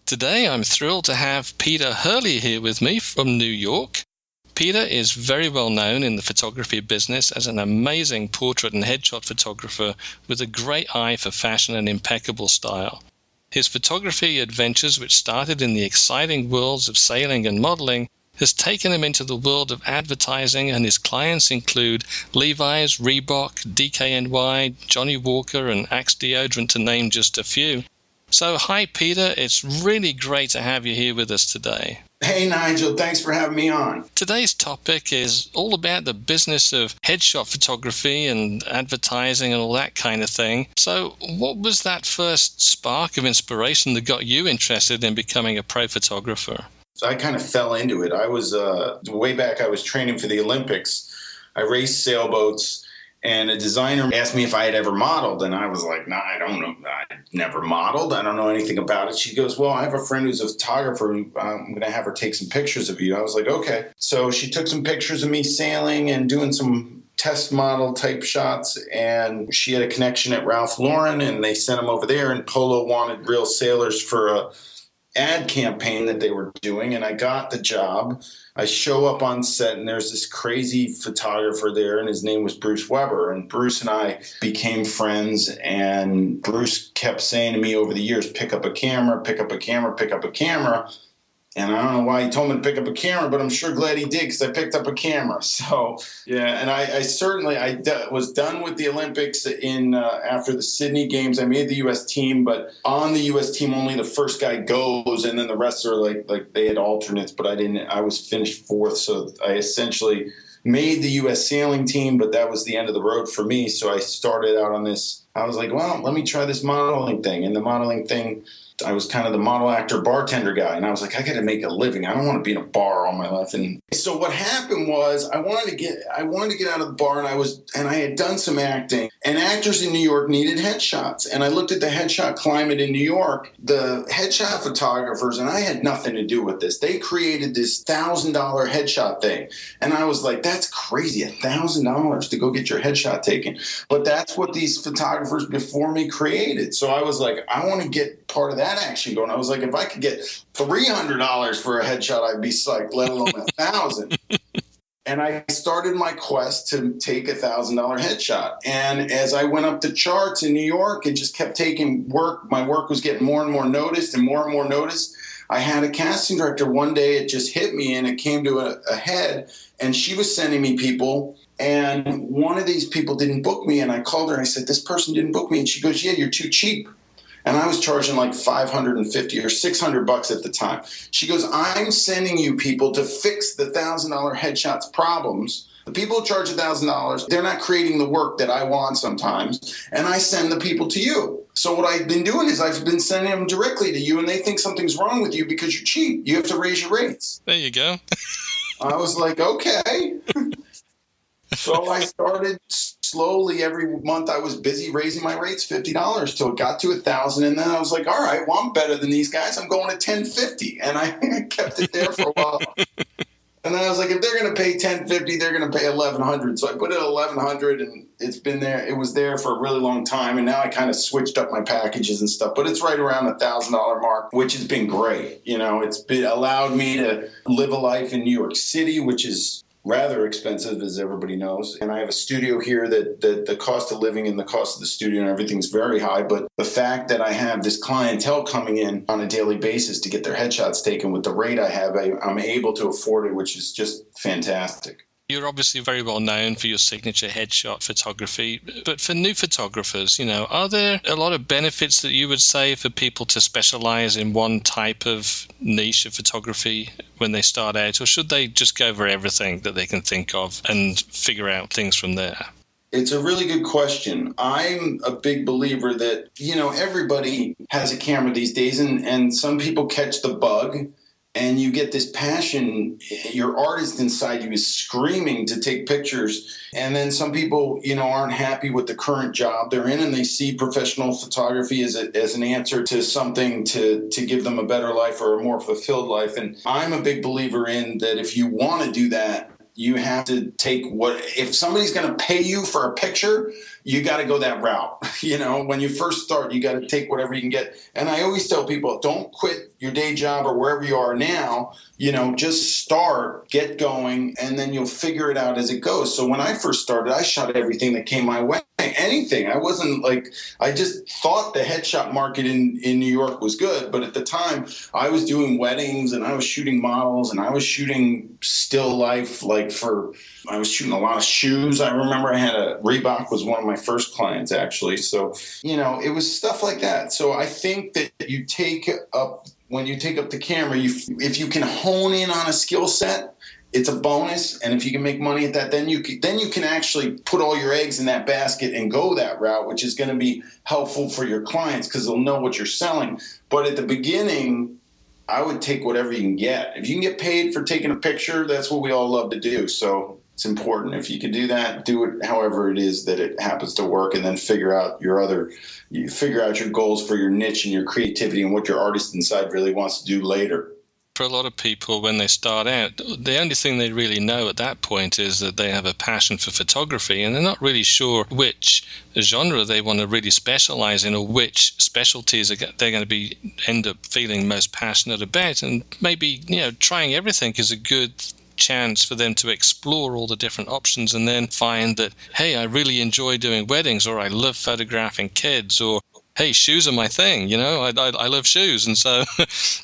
Today I'm thrilled to have Peter Hurley here with me from New York. Peter is very well known in the photography business as an amazing portrait and headshot photographer with a great eye for fashion and impeccable style. His photography adventures, which started in the exciting worlds of sailing and modeling, has taken him into the world of advertising, and his clients include Levi's, Reebok, DKNY, Johnny Walker, and Axe Deodorant, to name just a few. So, hi Peter, it's really great to have you here with us today. Hey Nigel, thanks for having me on. Today's topic is all about the business of headshot photography and advertising and all that kind of thing. So what was that first spark of inspiration that got you interested in becoming a pro photographer? So I kind of fell into it. I was, way back, I was training for the Olympics. I raced sailboats. And a designer asked me if I had ever modeled, and I was like, nah, I don't know. I never modeled. I don't know anything about it. She goes, well, I have a friend who's a photographer. I'm going to have her take some pictures of you. I was like, okay. So she took some pictures of me sailing and doing some test model type shots, and she had a connection at Ralph Lauren, and they sent them over there, and Polo wanted real sailors for a ad campaign that they were doing, and I got the job. I show up on set, and there's this crazy photographer there, and his name was Bruce Weber. And Bruce and I became friends, and Bruce kept saying to me over the years, pick up a camera, pick up a camera, pick up a camera. And I don't know why he told me to pick up a camera, but I'm sure glad he did, because I picked up a camera. So, yeah, and I certainly was done with the Olympics after the Sydney Games. I made the U.S. team, but on the U.S. team, only the first guy goes, and then the rest are like they had alternates, but I didn't. I was finished fourth, so I essentially made the U.S. sailing team, but that was the end of the road for me. So I started out on this. I was like, well, let me try this modeling thing, and the modeling thing, I was kind of the model, actor, bartender guy. And I was like, I got to make a living. I don't want to be in a bar all my life. And so what happened was I wanted to get out of the bar, and I had done some acting, and actors in New York needed headshots. And I looked at the headshot climate in New York, the headshot photographers, and I had nothing to do with this. They created this $1,000 headshot thing. And I was like, that's crazy, $1,000 to go get your headshot taken. But that's what these photographers before me created. So I was like, I want to get part of that action going. I was like, if I could get $300 for a headshot, I'd be psyched, let alone $1,000. And I started my quest to take $1,000 headshot. And as I went up the charts in New York, it just kept taking work. My work was getting more and more noticed and more noticed. I had a casting director one day, it just hit me, and it came to a head, and she was sending me people, and one of these people didn't book me. And I called her and I said, this person didn't book me. And she goes, yeah, you're too cheap. And I was charging like $550 or $600 at the time. She goes, I'm sending you people to fix the $1,000 headshots problems. The people who charge $1,000, they're not creating the work that I want sometimes, and I send the people to you. So what I've been doing is I've been sending them directly to you, and they think something's wrong with you because you're cheap. You have to raise your rates. There you go. I was like, okay. So I started slowly. Every month I was busy raising my rates $50 till it got to $1,000, and then I was like, all right, well, I'm better than these guys. I'm going to $1,050, and I kept it there for a while. And then I was like, if they're going to pay $1,050, they're going to pay $1,100. So I put it at $1,100, and it's been there. It was there for a really long time, and now I kind of switched up my packages and stuff. But it's right around the $1,000 mark, which has been great. You know, allowed me to live a life in New York City, which is rather expensive, as everybody knows. And I have a studio here that the cost of living and the cost of the studio and everything's very high. But the fact that I have this clientele coming in on a daily basis to get their headshots taken with the rate I have, I'm able to afford it, which is just fantastic. You're obviously very well known for your signature headshot photography, but for new photographers, are there a lot of benefits that you would say for people to specialize in one type of niche of photography when they start out, or should they just go over everything that they can think of and figure out things from there? It's a really good question. I'm a big believer that, everybody has a camera these days, and some people catch the bug. And you get this passion, your artist inside you is screaming to take pictures. And then some people, aren't happy with the current job they're in, and they see professional photography as an answer to something to give them a better life or a more fulfilled life. And I'm a big believer in that if you want to do that, you have to take if somebody's going to pay you for a picture, you got to go that route. When you first start, you got to take whatever you can get. And I always tell people, don't quit your day job or wherever you are now. Just start, get going, and then you'll figure it out as it goes. So when I first started, I shot everything that came my way. Anything. I just thought the headshot market in New York was good. But at the time, I was doing weddings and I was shooting models and I was shooting still life. I was shooting a lot of shoes. I remember I had Reebok was one of my first clients, actually. So, it was stuff like that. So I think that when you take up the camera, if you can hone in on a skill set, it's a bonus, and if you can make money at that, then you can actually put all your eggs in that basket and go that route, which is going to be helpful for your clients because they'll know what you're selling. But at the beginning, I would take whatever you can get. If you can get paid for taking a picture, that's what we all love to do. So it's important. If you can do that, do it however it is that it happens to work, and then figure out your goals for your niche and your creativity and what your artist inside really wants to do later. For a lot of people, when they start out, the only thing they really know at that point is that they have a passion for photography, and they're not really sure which genre they want to really specialize in or which specialties they're going to end up feeling most passionate about. And maybe, trying everything is a good chance for them to explore all the different options and then find that, hey, I really enjoy doing weddings, or I love photographing kids, or hey, shoes are my thing, I love shoes. And so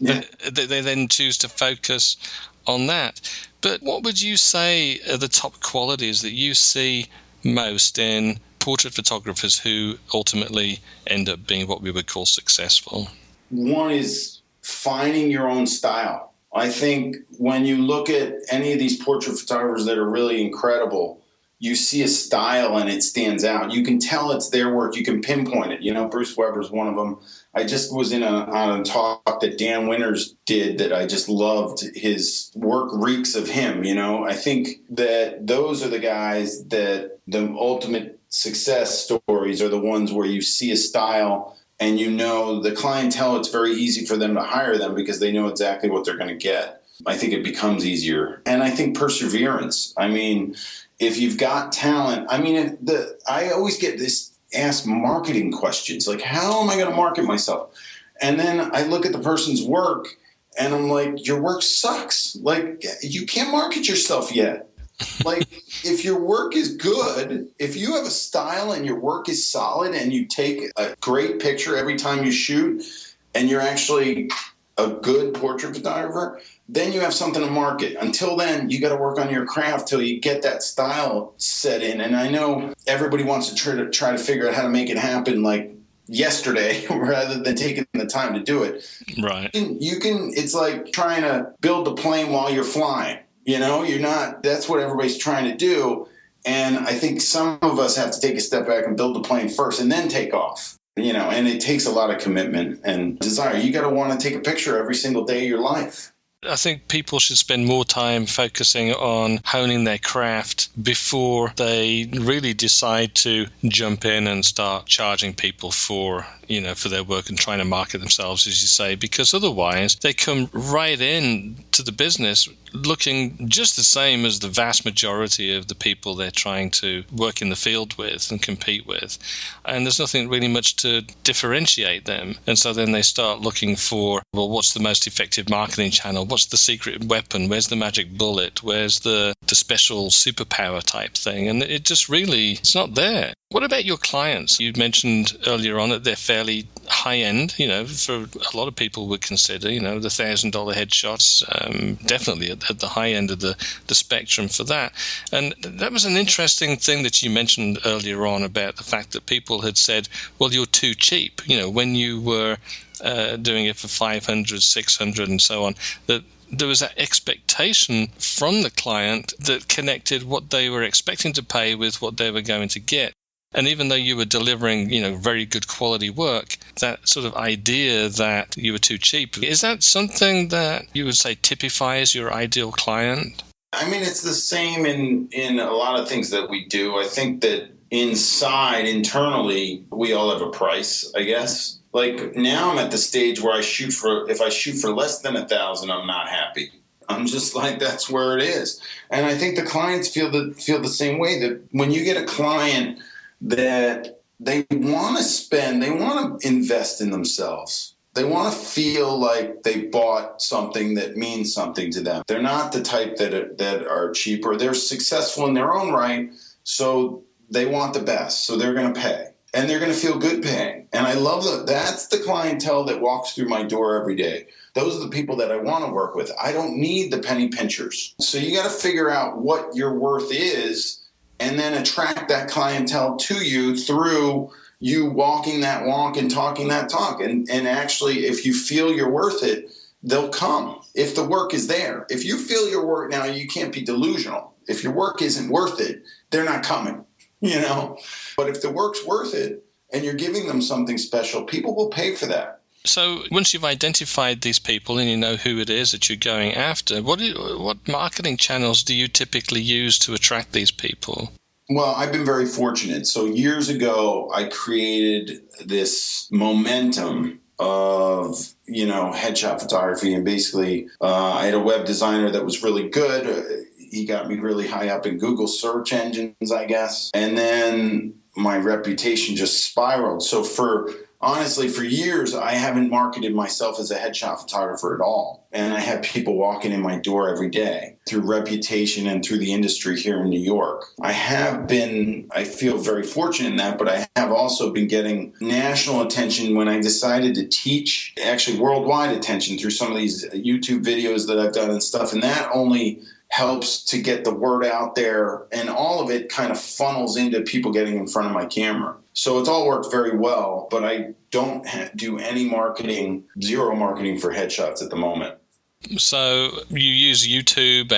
yeah. they then choose to focus on that. But what would you say are the top qualities that you see most in portrait photographers who ultimately end up being what we would call successful? One is finding your own style. I think when you look at any of these portrait photographers that are really incredible, you see a style and it stands out. You can tell it's their work. You can pinpoint it. Bruce Weber's one of them. I just was on a talk that Dan Winters did that I just loved. His work reeks of him. I think that those are the guys that the ultimate success stories are the ones where you see a style and the clientele, it's very easy for them to hire them because they know exactly what they're going to get. I think it becomes easier. And I think perseverance. If you've got talent, I always get asked marketing questions, like, how am I going to market myself? And then I look at the person's work and I'm like, your work sucks. Like, you can't market yourself yet. Like, if your work is good, if you have a style and your work is solid and you take a great picture every time you shoot and you're actually a good portrait photographer, then you have something to market. Until then, you got to work on your craft till you get that style set in. And I know everybody wants to try to figure out how to make it happen like yesterday rather than taking the time to do it. Right. It's like trying to build the plane while you're flying. That's what everybody's trying to do. And I think some of us have to take a step back and build the plane first and then take off. And it takes a lot of commitment and desire. You got to want to take a picture every single day of your life. I think people should spend more time focusing on honing their craft before they really decide to jump in and start charging people for their work and trying to market themselves, as you say, because otherwise they come right in to the business looking just the same as the vast majority of the people they're trying to work in the field with and compete with. And there's nothing really much to differentiate them. And so then they start looking for, well, what's the most effective marketing channel? What's the secret weapon? Where's the magic bullet? Where's the special superpower type thing? And it just really, it's not there. What about your clients? You mentioned earlier on that they're fairly high end, for a lot of people would consider, the $1,000 headshots, definitely at the high end of the spectrum for that. And that was an interesting thing that you mentioned earlier on about the fact that people had said, well, you're too cheap, when you were doing it for 500, 600 and so on, that there was that expectation from the client that connected what they were expecting to pay with what they were going to get. And even though you were delivering, very good quality work, that sort of idea that you were too cheap, is that something that you would say typifies your ideal client? It's the same in a lot of things that we do. I think that internally, we all have a price, I guess. Like now I'm at the stage where if I shoot for less than 1,000, I'm not happy. I'm just like, that's where it is. And I think the clients feel the same way, that when you get a client that they want to invest in themselves. They want to feel like they bought something that means something to them. They're not the type that are cheaper. They're successful in their own right, so they want the best. So they're going to pay, and they're going to feel good paying. And I love that. That's the clientele that walks through my door every day. Those are the people that I want to work with. I don't need the penny pinchers. So you got to figure out what your worth is, and then attract that clientele to you through you walking that walk and talking that talk. And actually, if you feel you're worth it, they'll come if the work is there. If you feel your work, now you can't be delusional. If your work isn't worth it, they're not coming, you know. But if the work's worth it and you're giving them something special, people will pay for that. So once you've identified these people and you know who it is that you're going after, what marketing channels do you typically use to attract these people? Well, I've been very fortunate. So years ago, I created this momentum of, headshot photography. And basically, I had a web designer that was really good. He got me really high up in Google search engines, I guess. And then my reputation just spiraled. So honestly, for years, I haven't marketed myself as a headshot photographer at all. And I have people walking in my door every day through reputation and through the industry here in New York. I feel very fortunate in that, but I have also been getting national attention when I decided to teach, actually worldwide attention through some of these YouTube videos that I've done and stuff. And that only helps to get the word out there, and all of it kind of funnels into people getting in front of my camera. So it's all worked very well, but I don't do any marketing, zero marketing for headshots at the moment. So you use YouTube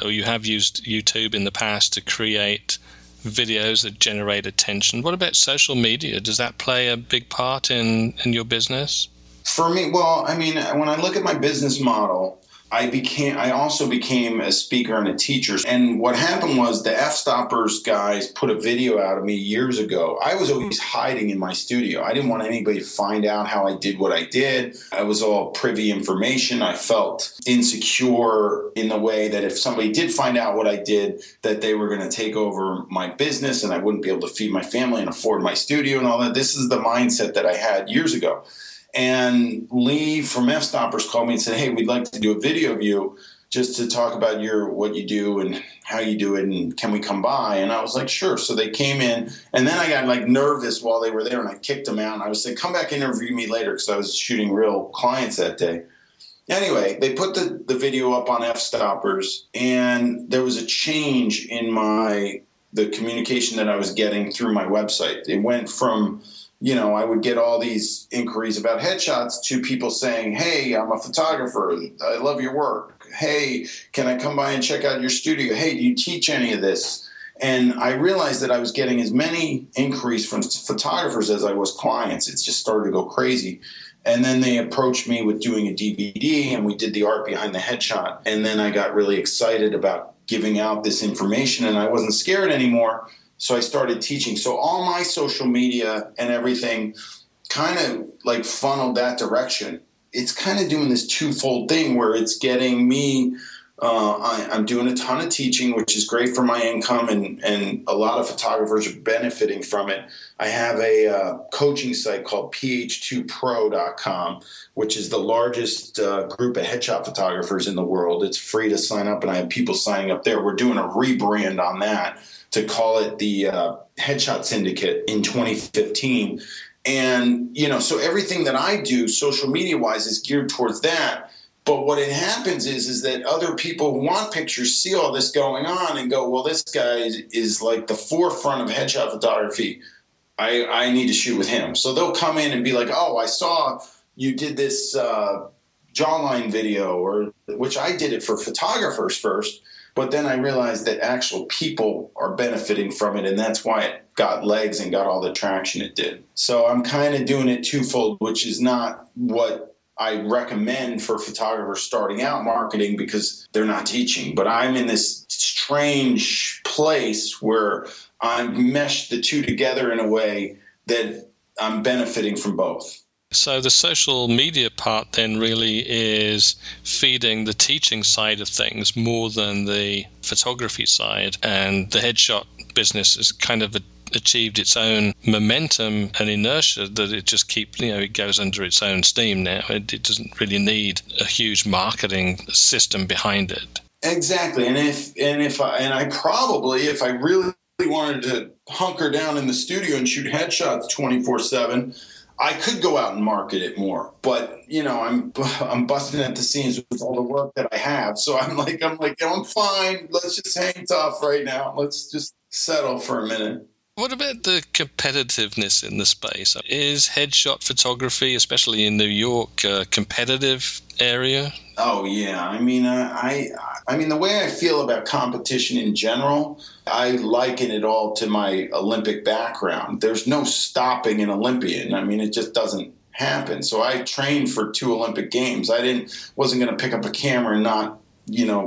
or you have used YouTube in the past to create videos that generate attention. What about social media? Does that play a big part in your business? For me, when I look at my business model, I also became a speaker and a teacher. And what happened was the F-Stoppers guys put a video out of me years ago. I was always hiding in my studio. I didn't want anybody to find out how I did what I did. I was all privy information. I felt insecure in the way that if somebody did find out what I did, that they were going to take over my business and I wouldn't be able to feed my family and afford my studio and all that. This is the mindset that I had years ago. And Lee from F-Stoppers called me and said, hey, we'd like to do a video of you just to talk about what you do and how you do it, and can we come by? And I was like, sure. So they came in, and then I got nervous while they were there, and I kicked them out. And I was like, come back and interview me later, because I was shooting real clients that day. Anyway, they put the video up on F-Stoppers, and there was a change in the communication that I was getting through my website. It went from I would get all these inquiries about headshots to people saying, hey, I'm a photographer. I love your work. Hey, can I come by and check out your studio? Hey, do you teach any of this? And I realized that I was getting as many inquiries from photographers as I was clients. It just started to go crazy. And then they approached me with doing a DVD, and we did the art behind the headshot. And then I got really excited about giving out this information, and I wasn't scared anymore. So I started teaching. So all my social media and everything kind of funneled that direction. It's kind of doing this twofold thing where it's getting me, I'm doing a ton of teaching, which is great for my income, and a lot of photographers are benefiting from it. I have a coaching site called ph2pro.com, which is the largest group of headshot photographers in the world. It's free to sign up, and I have people signing up there. We're doing a rebrand on that to call it the Headshot Syndicate in 2015. And, so everything that I do social media-wise is geared towards that. But what it happens is that other people who want pictures see all this going on and go, well, this guy is like the forefront of headshot photography. I need to shoot with him. So they'll come in and be like, oh, I saw you did this jawline video, which I did it for photographers first. But then I realized that actual people are benefiting from it, and that's why it got legs and got all the traction it did. So I'm kind of doing it twofold, which is not what I recommend for photographers starting out marketing, because they're not teaching. But I'm in this strange place where I've meshed the two together in a way that I'm benefiting from both. So the social media part then really is feeding the teaching side of things more than the photography side, and the headshot business is kind of a achieved its own momentum and inertia that it just it goes under its own steam now. It doesn't really need a huge marketing system behind it. Exactly. And if I really wanted to hunker down in the studio and shoot headshots 24/7, I could go out and market it more. But I'm busting at the seams with all the work that I have. So I'm fine. Let's just hang tough right now. Let's just settle for a minute. What about the competitiveness in the space? Is headshot photography, especially in New York, a competitive area? Oh yeah, I mean, the way I feel about competition in general, I liken it all to my Olympic background. There's no stopping an Olympian. I mean, it just doesn't happen. So I trained for 2 Olympic Games. Wasn't going to pick up a camera and not,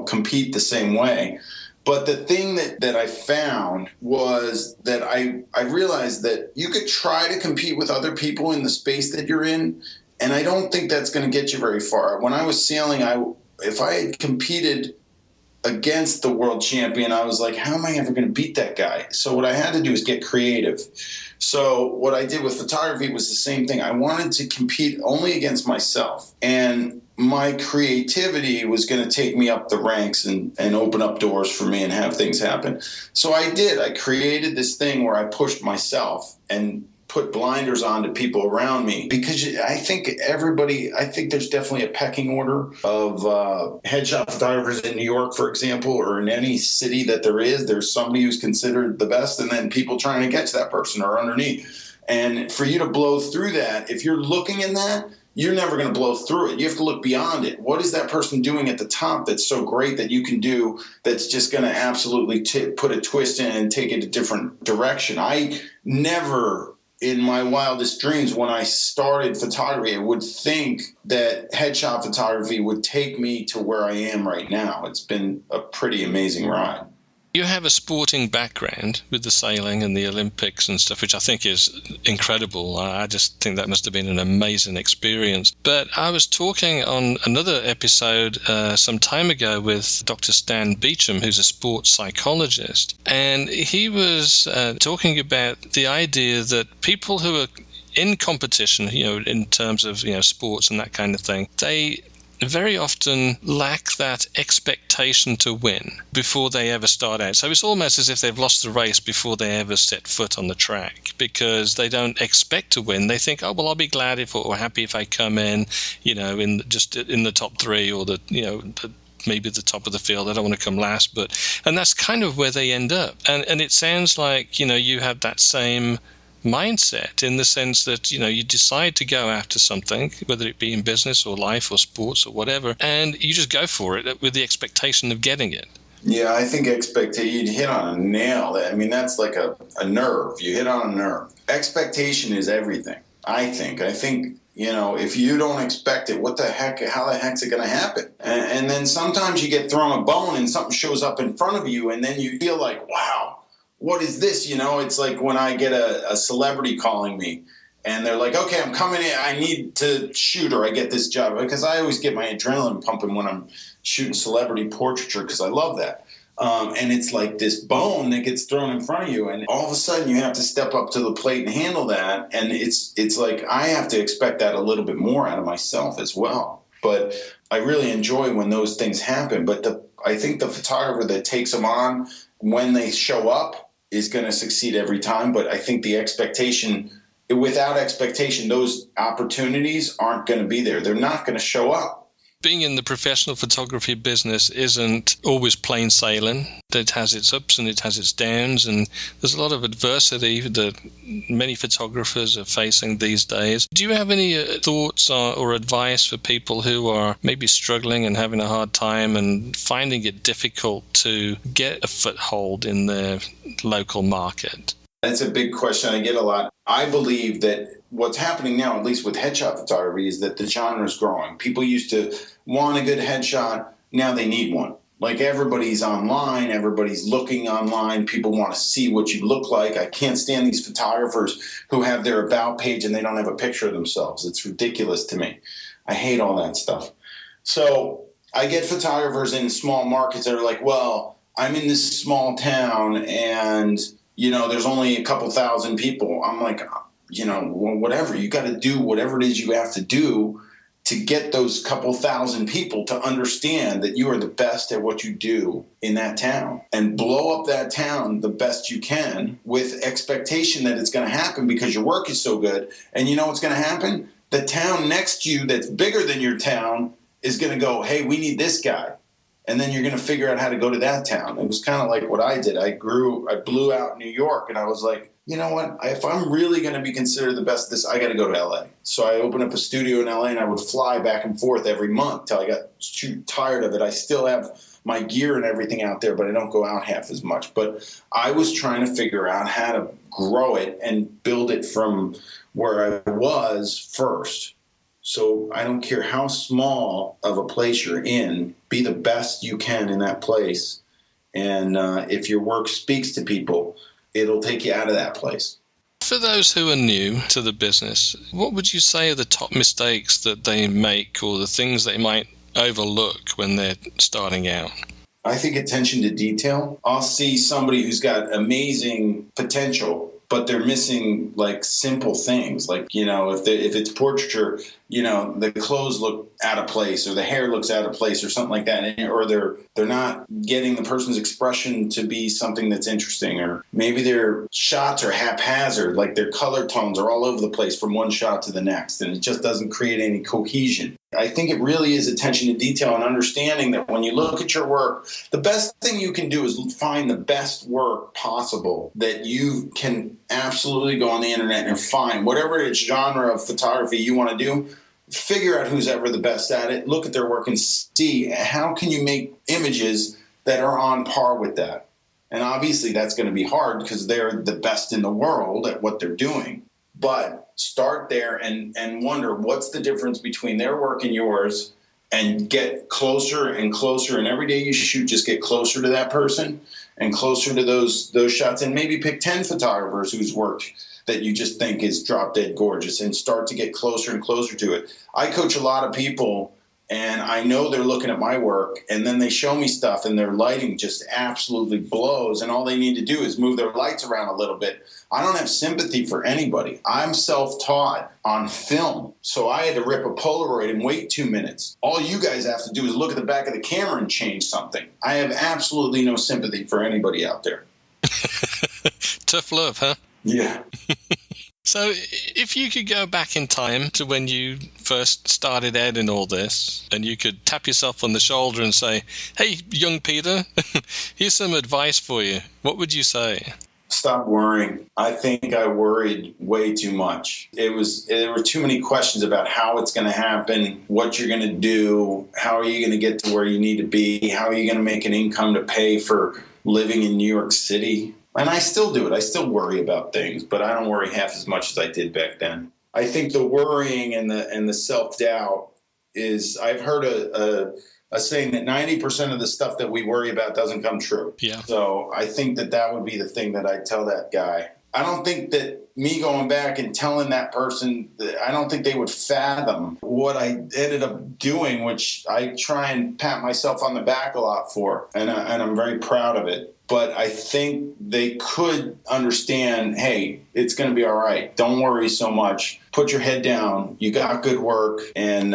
compete the same way. But the thing that I found was that I realized that you could try to compete with other people in the space that you're in, and I don't think that's going to get you very far. When I was sailing, if I had competed against the world champion, I was like, how am I ever going to beat that guy? So what I had to do is get creative. So what I did with photography was the same thing. I wanted to compete only against myself, and my creativity was going to take me up the ranks and open up doors for me and have things happen. So I did. I created this thing where I pushed myself and put blinders on to people around me, because I think there's definitely a pecking order of headshot photographers in New York, for example, or in any city that there's somebody who's considered the best, and then people trying to get to that person are underneath. And for you to blow through that, if you're looking in that, you're never going to blow through it. You have to look beyond it. What is that person doing at the top that's so great that you can do, that's just going to absolutely put a twist in and take it a different direction? I never, in my wildest dreams, when I started photography, I would think that headshot photography would take me to where I am right now. It's been a pretty amazing ride. You have a sporting background with the sailing and the Olympics and stuff, which I think is incredible. I just think that must have been an amazing experience. But I was talking on another episode some time ago with Dr. Stan Beecham, who's a sports psychologist, and he was talking about the idea that people who are in competition, in terms of, sports and that kind of thing, they very often lack that expectation to win before they ever start out. So it's almost as if they've lost the race before they ever set foot on the track, because they don't expect to win. They think, oh, well, I'll be glad or happy if I come in, in the top 3, or maybe the top of the field. I don't want to come last, and that's kind of where they end up. And it sounds like, you have that same mindset, in the sense that you decide to go after something, whether it be in business or life or sports or whatever, and you just go for it with the expectation of getting it. Yeah, I think you'd hit on a nail. I mean, that's like a nerve. You hit on a nerve. Expectation is everything, I think. If you don't expect it, how the heck's it going to happen? And then sometimes you get thrown a bone and something shows up in front of you, and then you feel like, wow, what is this? It's like when I get a celebrity calling me and they're like, okay, I'm coming in, I need to shoot, or I get this job, because I always get my adrenaline pumping when I'm shooting celebrity portraiture, because I love that. And it's like this bone that gets thrown in front of you, and all of a sudden you have to step up to the plate and handle that. And it's like I have to expect that a little bit more out of myself as well. But I really enjoy when those things happen. But I think the photographer that takes them on when they show up is going to succeed every time. But I think without expectation, those opportunities aren't going to be there. They're not going to show up. Being in the professional photography business isn't always plain sailing. It has its ups and it has its downs, and there's a lot of adversity that many photographers are facing these days. Do you have any thoughts or advice for people who are maybe struggling and having a hard time and finding it difficult to get a foothold in their local market? That's a big question I get a lot. I believe that what's happening now, at least with headshot photography, is that the genre is growing. People used to want a good headshot. Now they need one. Like, everybody's online. Everybody's looking online. People want to see what you look like. I can't stand these photographers who have their about page and they don't have a picture of themselves. It's ridiculous to me. I hate all that stuff. So I get photographers in small markets that are like, well, I'm in this small town and there's only a couple thousand people. I'm like, well, whatever. You got to do whatever it is you have to do to get those couple thousand people to understand that you are the best at what you do in that town, and blow up that town the best you can with expectation that it's going to happen because your work is so good. And you know what's going to happen? The town next to you that's bigger than your town is going to go, hey, we need this guy. And then you're going to figure out how to go to that town. It was kind of like what I did. I blew out New York, and I was like, you know what? If I'm really going to be considered the best at this, I got to go to LA. So I opened up a studio in LA, and I would fly back and forth every month till I got too tired of it. I still have my gear and everything out there, but I don't go out half as much. But I was trying to figure out how to grow it and build it from where I was first. So I don't care how small of a place you're in, be the best you can in that place. And if your work speaks to people, it'll take you out of that place. For those who are new to the business, what would you say are the top mistakes that they make, or the things they might overlook when they're starting out? I think attention to detail. I'll see somebody who's got amazing potential, but they're missing like simple things. Like, if it's portraiture, the clothes look out of place, or the hair looks out of place, or something like that. Or they're not getting the person's expression to be something that's interesting. Or maybe their shots are haphazard, like their color tones are all over the place from one shot to the next, and it just doesn't create any cohesion. I think it really is attention to detail and understanding that when you look at your work, the best thing you can do is find the best work possible that you can absolutely go on the internet and find whatever its genre of photography you want to do. Figure out who's ever the best at it, look at their work and see how can you make images that are on par with that. And obviously that's going to be hard because they're the best in the world at what they're doing. But start there and wonder what's the difference between their work and yours, and get closer and closer. And every day you shoot, just get closer to that person and closer to those shots, and maybe pick 10 photographers whose work that you just think is drop dead gorgeous, and start to get closer and closer to it. I coach a lot of people, and I know they're looking at my work, and then they show me stuff and their lighting just absolutely blows, and all they need to do is move their lights around a little bit. I don't have sympathy for anybody. I'm self-taught on film, so I had to rip a Polaroid and wait 2 minutes. All you guys have to do is look at the back of the camera and change something. I have absolutely no sympathy for anybody out there. Tough love, huh? Yeah. So if you could go back in time to when you first started out in all this, and you could tap yourself on the shoulder and say, hey, young Peter, here's some advice for you, what would you say? Stop worrying. I think I worried way too much. There were too many questions about how it's going to happen, what you're going to do, how are you going to get to where you need to be, how are you going to make an income to pay for living in New York City. And I still do it. I still worry about things, but I don't worry half as much as I did back then. I think the worrying and the self-doubt is, I've heard a saying that 90% of the stuff that we worry about doesn't come true. Yeah. So I think that would be the thing that I'd tell that guy. I don't think that me going back and telling that person, I don't think they would fathom what I ended up doing, which I try and pat myself on the back a lot for, and I'm very proud of it. But I think they could understand, hey, it's going to be all right. Don't worry so much. Put your head down. You got good work, and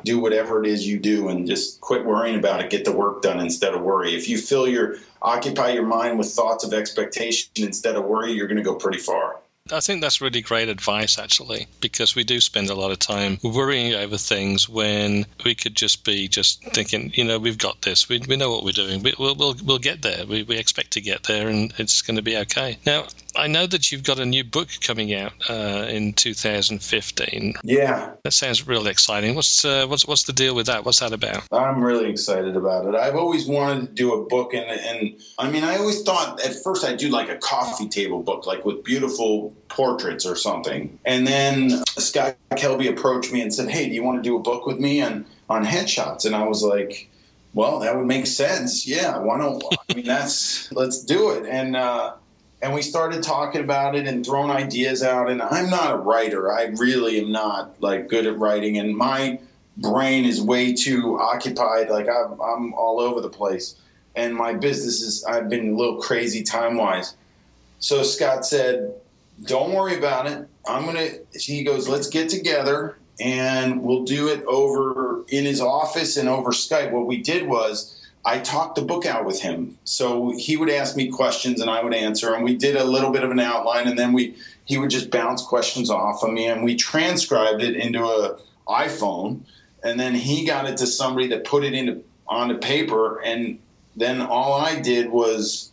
do whatever it is you do, and just quit worrying about it. Get the work done instead of worry. If you occupy your mind with thoughts of expectation instead of worry, you're going to go pretty far. I think that's really great advice, actually, because we do spend a lot of time worrying over things when we could just be thinking, we've got this. We know what we're doing. We'll get there. We expect to get there, and it's going to be okay. Now, I know that you've got a new book coming out in 2015. Yeah. That sounds really exciting. What's the deal with that? What's that about? I'm really excited about it. I've always wanted to do a book, and I mean, I always thought at first I'd do like a coffee table book, like with beautiful portraits or something. And then Scott Kelby approached me and said, hey, do you want to do a book with me on headshots? And I was like, well, that would make sense. Yeah, why not? I mean, let's do it. And we started talking about it and throwing ideas out. And I'm not a writer. I really am not like good at writing. And my brain is way too occupied. Like I'm all over the place. And my business I've been a little crazy time-wise. So Scott said, don't worry about it. He goes, let's get together and we'll do it over in his office and over Skype. What we did was I talked the book out with him. So he would ask me questions and I would answer, and we did a little bit of an outline, and then he would just bounce questions off of me, and we transcribed it into a iPhone, and then he got it to somebody that put it onto paper, and then all I did was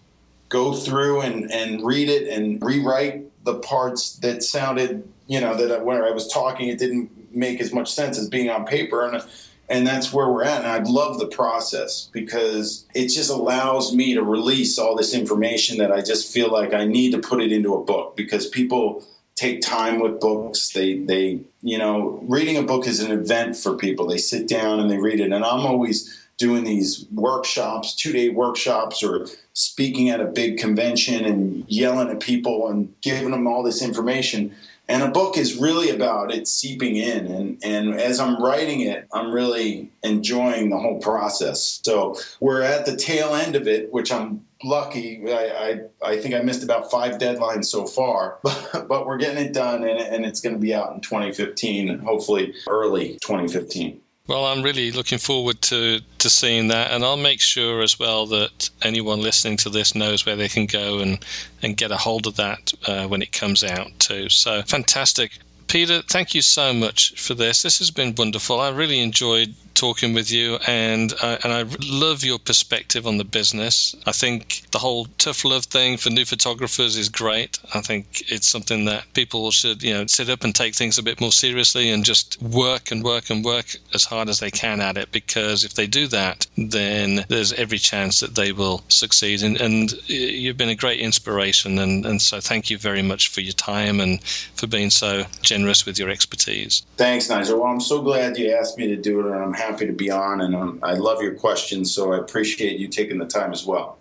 go through and read it and rewrite the parts that sounded, where I was talking, it didn't make as much sense as being on paper. And that's where we're at. And I love the process because it just allows me to release all this information that I just feel like I need to put it into a book, because people take time with books. They reading a book is an event for people. They sit down and they read it. And I'm always doing these workshops, 2-day workshops, or speaking at a big convention and yelling at people and giving them all this information. And a book is really about it seeping in. And as I'm writing it, I'm really enjoying the whole process. So we're at the tail end of it, which I'm lucky. I think I missed about 5 deadlines so far, but we're getting it done, and it's going to be out in 2015, hopefully early 2015. Well, I'm really looking forward to seeing that, and I'll make sure as well that anyone listening to this knows where they can go and get a hold of that when it comes out too. So fantastic. Peter, thank you so much for this. This has been wonderful. I really enjoyed talking with you, and I love your perspective on the business. I think the whole tough love thing for new photographers is great. I think it's something that people should, sit up and take things a bit more seriously and just work and work and work as hard as they can at it, because if they do that, then there's every chance that they will succeed. And you've been a great inspiration, and so thank you very much for your time and for being so generous with your expertise. Thanks, Nigel. Well, I'm so glad you asked me to do it, and I'm happy to be on, and I love your questions, so I appreciate you taking the time as well.